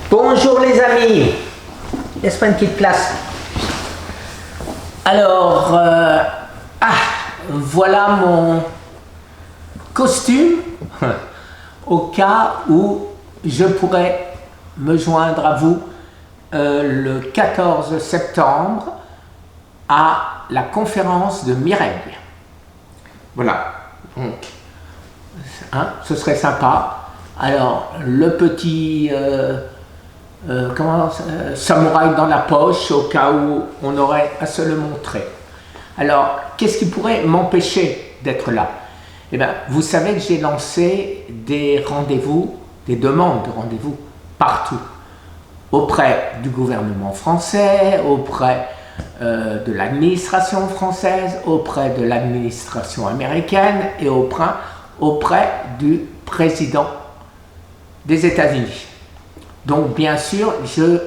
Bonjour les amis. Laisse-moi une petite place. Alors, voilà mon costume au cas où je pourrais me joindre à vous le 14 septembre à la conférence de Mireille. Voilà, donc, ce serait sympa. Alors, le petit samouraï dans la poche au cas où on aurait à se le montrer. Alors, qu'est-ce qui pourrait m'empêcher d'être là? Eh bien, vous savez que j'ai lancé des rendez-vous, des demandes de rendez-vous partout, auprès du gouvernement français, auprès de l'administration française, auprès de l'administration américaine et auprès du président des États-Unis. Donc, bien sûr, je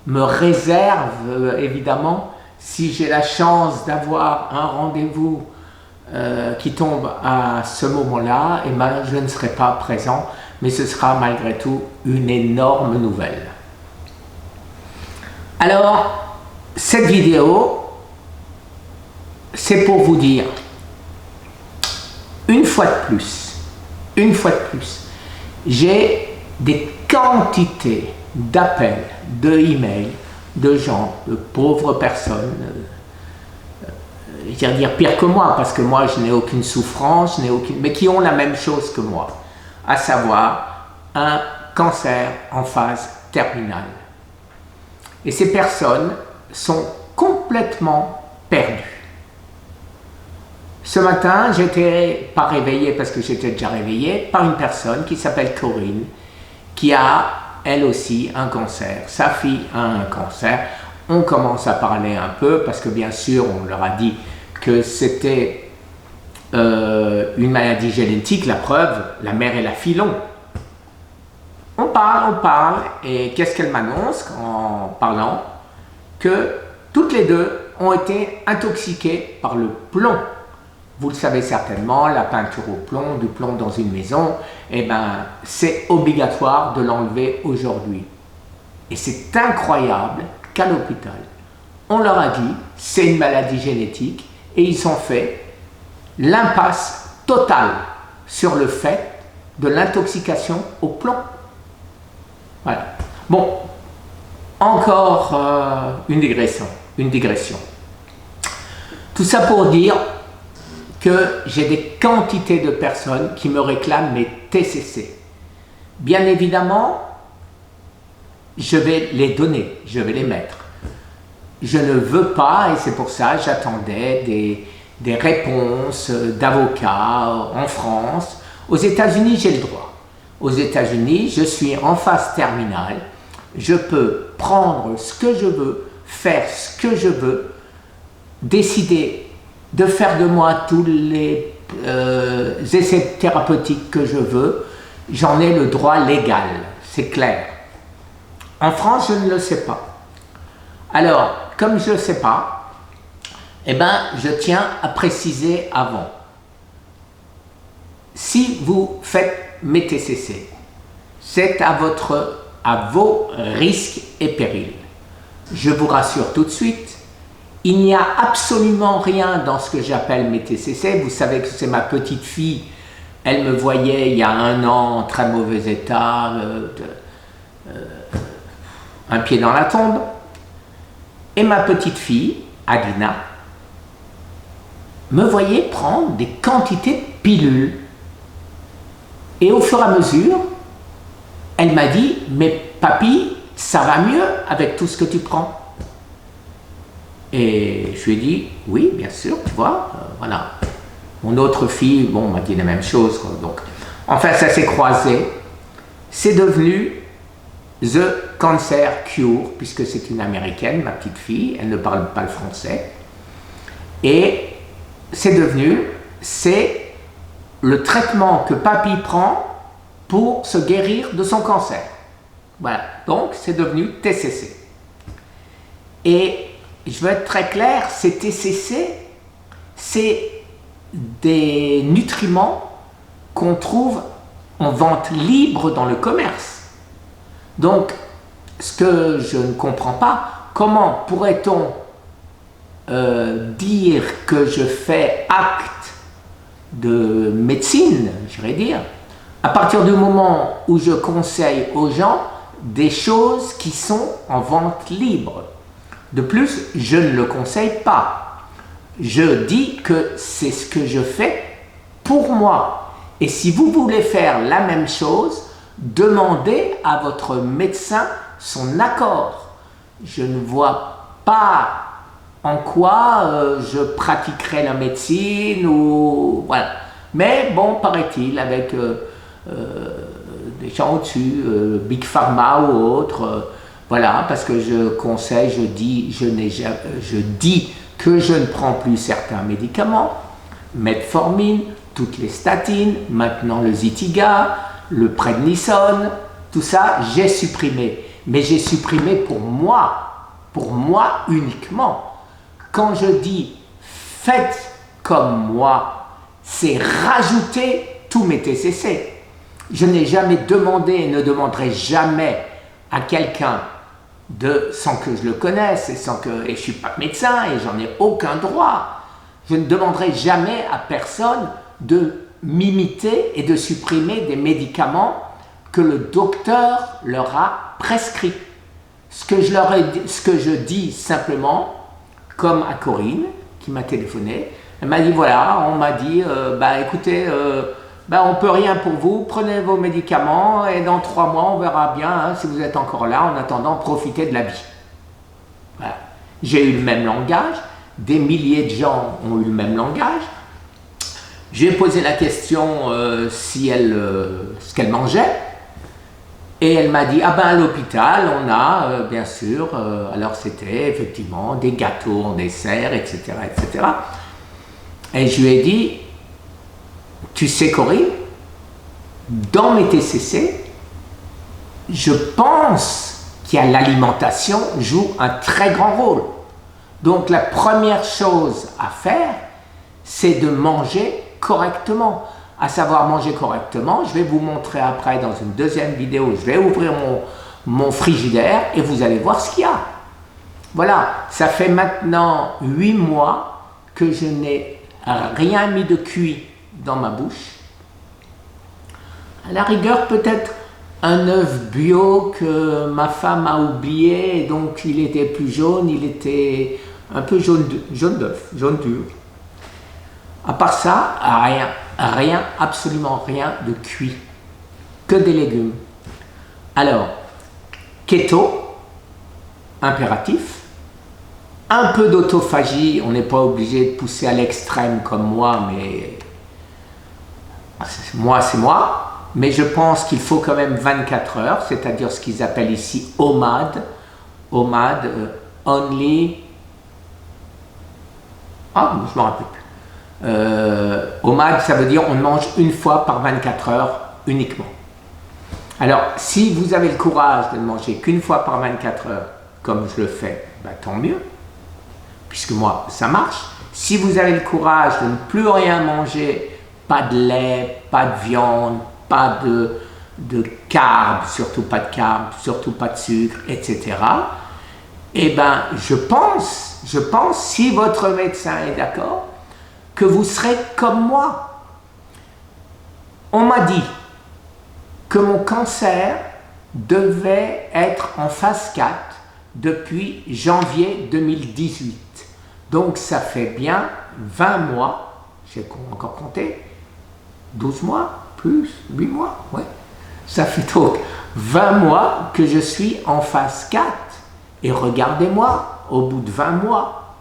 me réserve, évidemment, si j'ai la chance d'avoir un rendez-vous qui tombe à ce moment-là, eh ben, je ne serai pas présent, mais ce sera malgré tout une énorme nouvelle. Alors, cette vidéo, c'est pour vous dire, une fois de plus, j'ai des quantités d'appels, de emails, de gens, de pauvres personnes, je vais dire pire que moi, parce que moi je n'ai aucune souffrance, mais qui ont la même chose que moi, à savoir un cancer en phase terminale. Et ces personnes sont complètement perdues. Ce matin, j'étais pas réveillé parce que j'étais déjà réveillé par une personne qui s'appelle Corinne, qui a elle aussi un cancer. Sa fille a un cancer. On commence à parler un peu parce que bien sûr, on leur a dit que c'était une maladie génétique. La preuve, la mère et la fille l'ont. On parle, et qu'est-ce qu'elle m'annonce en parlant? Que toutes les deux ont été intoxiquées par le plomb. Vous le savez certainement, la peinture au plomb, du plomb dans une maison, eh ben, c'est obligatoire de l'enlever aujourd'hui. Et c'est incroyable qu'à l'hôpital, on leur a dit c'est une maladie génétique et ils ont fait l'impasse totale sur le fait de l'intoxication au plomb. Voilà. Bon, encore une digression. Tout ça pour dire que j'ai des quantités de personnes qui me réclament mes TCC. Bien évidemment, je vais les donner, je vais les mettre. Je ne veux pas, et c'est pour ça que j'attendais des réponses d'avocats en France. Aux États-Unis, j'ai le droit. Aux États-Unis, je suis en phase terminale. Je peux prendre ce que je veux, faire ce que je veux, décider de faire de moi tous les essais thérapeutiques que je veux. J'en ai le droit légal, c'est clair. En France, je ne le sais pas. Alors, comme je ne le sais pas, eh ben, je tiens à préciser avant. Si vous faites mes TCC, c'est à vos risques et périls. Je vous rassure tout de suite, il n'y a absolument rien dans ce que j'appelle mes TCC. Vous savez que c'est ma petite fille. Elle me voyait il y a 1 an en très mauvais état, un pied dans la tombe. Et ma petite fille, Adina, me voyait prendre des quantités de pilules. Et au fur et à mesure, elle m'a dit « Mais papy, ça va mieux avec tout ce que tu prends ?» Et je lui ai dit « Oui, bien sûr, tu vois, voilà. » Mon autre fille, bon, m'a dit la même chose, quoi. Donc, enfin, ça s'est croisé. C'est devenu The Cancer Cure, puisque c'est une américaine, ma petite fille, elle ne parle pas le français. Et c'est le traitement que papy prend pour se guérir de son cancer. Voilà, donc c'est devenu TCC. Et je veux être très clair, ces TCC, c'est des nutriments qu'on trouve en vente libre dans le commerce. Donc, ce que je ne comprends pas, comment pourrait-on dire que je fais acte de médecine, je vais dire, à partir du moment où je conseille aux gens des choses qui sont en vente libre. De plus, je ne le conseille pas. Je dis que c'est ce que je fais pour moi. Et si vous voulez faire la même chose, demandez à votre médecin son accord. Je ne vois pas en quoi je pratiquerai la médecine ou voilà. Mais bon, paraît-il, avec des gens au-dessus, Big Pharma ou autres, voilà, parce que je conseille, je dis que je ne prends plus certains médicaments, metformine, toutes les statines, maintenant le Zytiga, le prednisone, tout ça, j'ai supprimé. Mais j'ai supprimé pour moi uniquement. Quand je dis faites comme moi, c'est rajouter tous mes TCC. Je n'ai jamais demandé et ne demanderai jamais à quelqu'un sans que je le connaisse et je ne suis pas médecin et j'en ai aucun droit. Je ne demanderai jamais à personne de m'imiter et de supprimer des médicaments que le docteur leur a prescrits. Ce que je dis simplement, comme à Corinne qui m'a téléphoné, elle m'a dit voilà, on m'a dit écoutez, on peut rien pour vous, prenez vos médicaments et dans 3 mois on verra bien hein, si vous êtes encore là, en attendant profitez de la vie. Voilà. J'ai eu le même langage, des milliers de gens ont eu le même langage. J'ai posé la question ce qu'elle mangeait et elle m'a dit à l'hôpital on a bien sûr, alors c'était effectivement des gâteaux en dessert, etc. etc. Et je lui ai dit tu sais Corinne, dans mes TCC, je pense qu'il y a l'alimentation joue un très grand rôle. Donc la première chose à faire, c'est de manger correctement. À savoir manger correctement, je vais vous montrer après dans une deuxième vidéo, je vais ouvrir mon frigidaire et vous allez voir ce qu'il y a. Voilà, ça fait maintenant 8 mois que je n'ai rien mis de cuit dans ma bouche. À la rigueur, peut-être un œuf bio que ma femme a oublié, et donc il était plus jaune, il était un peu jaune d'œuf, jaune dur. À part ça, rien, absolument rien de cuit, que des légumes. Alors, keto, impératif, un peu d'autophagie, on n'est pas obligé de pousser à l'extrême comme moi, mais moi c'est moi, mais je pense qu'il faut quand même 24 heures, c'est-à-dire ce qu'ils appellent ici OMAD, only, je me rappelle plus. OMAD, ça veut dire on mange une fois par 24 heures uniquement. Alors, si vous avez le courage de ne manger qu'une fois par 24 heures, comme je le fais, tant mieux, puisque moi, ça marche. Si vous avez le courage de ne plus rien manger, pas de lait, pas de viande, pas de carbs, surtout pas de carbs, surtout pas de sucre, etc., je pense, si votre médecin est d'accord, que vous serez comme moi. On m'a dit que mon cancer devait être en phase 4 depuis janvier 2018. Donc ça fait bien 20 mois, j'ai encore compté, 12 mois, plus 8 mois, ouais. Ça fait donc 20 mois que je suis en phase 4. Et regardez-moi, au bout de 20 mois,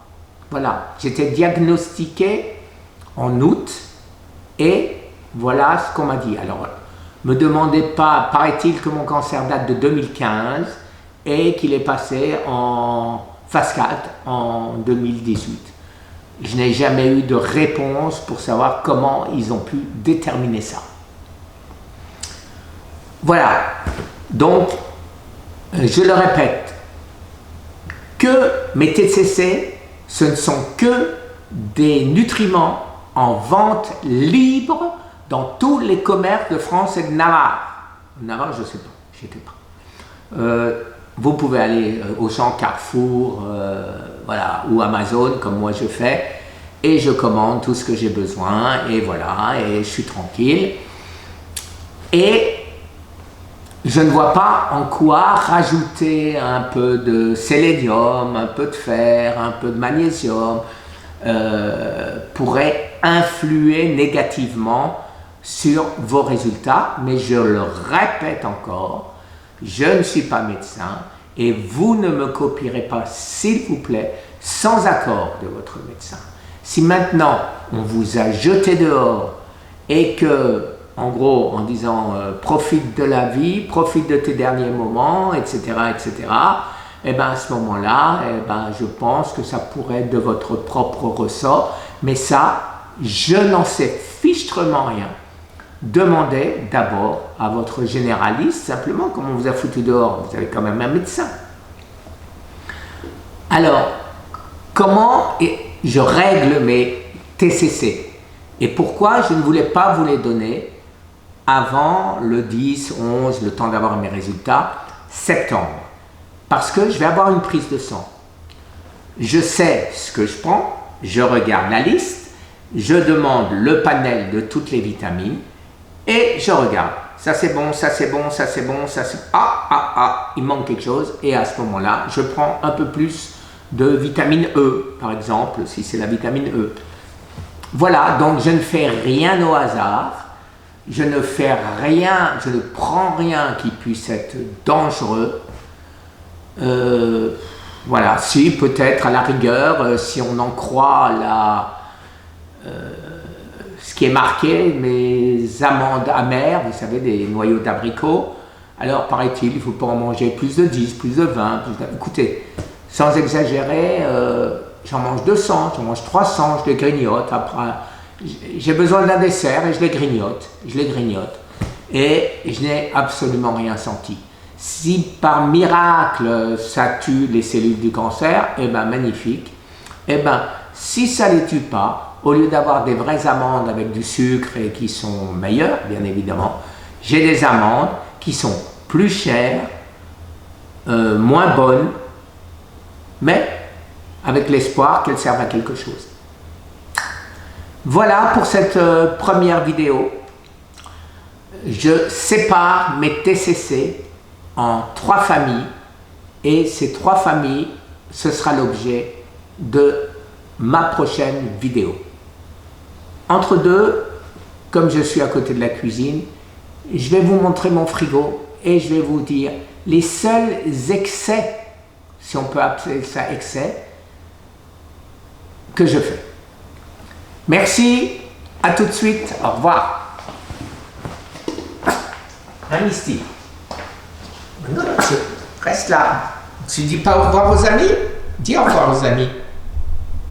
voilà, j'étais diagnostiqué en août et voilà ce qu'on m'a dit. Alors, me demandez pas, paraît-il que mon cancer date de 2015 et qu'il est passé en phase 4 en 2018. Je n'ai jamais eu de réponse pour savoir comment ils ont pu déterminer ça. Voilà, donc, je le répète, que mes TCC, ce ne sont que des nutriments en vente libre dans tous les commerces de France et de Navarre. Navarre, je ne sais pas, j'étais pas. Vous pouvez aller au champ Carrefour, voilà, ou Amazon, comme moi je fais, et je commande tout ce que j'ai besoin, et voilà, et je suis tranquille. Et je ne vois pas en quoi rajouter un peu de sélénium, un peu de fer, un peu de magnésium pourrait influer négativement sur vos résultats. Mais je le répète encore, je ne suis pas médecin et vous ne me copierez pas, s'il vous plaît, sans accord de votre médecin. Si maintenant on vous a jeté dehors et que, en gros, en disant profite de la vie, profite de tes derniers moments, etc., etc., et bien à ce moment-là, je pense que ça pourrait être de votre propre ressort, mais ça, je n'en sais fichtrement rien. Demandez d'abord à votre généraliste, simplement, comme on vous a foutu dehors, vous avez quand même un médecin. Alors, comment je règle mes TCC? Et pourquoi je ne voulais pas vous les donner avant le 10, 11, le temps d'avoir mes résultats, septembre? Parce que je vais avoir une prise de sang. Je sais ce que je prends, je regarde la liste, je demande le panel de toutes les vitamines et je regarde. Ça c'est bon, ça c'est bon, ça c'est bon, ça c'est... il manque quelque chose. Et à ce moment-là, je prends un peu plus de vitamine E, par exemple, si c'est la vitamine E. Voilà, donc je ne fais rien au hasard. Je ne fais rien, je ne prends rien qui puisse être dangereux. Voilà, si peut-être à la rigueur, si on en croit ce qui est marqué, mes amandes amères, vous savez, des noyaux d'abricot, alors paraît-il, il ne faut pas en manger plus de 10, plus de 20, écoutez, sans exagérer, j'en mange 200, j'en mange 300, je les grignote, après, j'ai besoin d'un dessert et je les grignote, et je n'ai absolument rien senti. Si par miracle ça tue les cellules du cancer, eh bien magnifique. Eh bien, si ça ne les tue pas, au lieu d'avoir des vraies amandes avec du sucre et qui sont meilleures, bien évidemment, j'ai des amandes qui sont plus chères, moins bonnes, mais avec l'espoir qu'elles servent à quelque chose. Voilà pour cette première vidéo. Je sépare mes TCC en 3 familles et ces 3 familles, ce sera l'objet de ma prochaine vidéo. Entre deux, comme je suis à côté de la cuisine, je vais vous montrer mon frigo et je vais vous dire les seuls excès, si on peut appeler ça excès, que je fais. Merci, à tout de suite, au revoir. Misty. Reste là. Tu dis pas au revoir aux amis? Dis au revoir aux amis.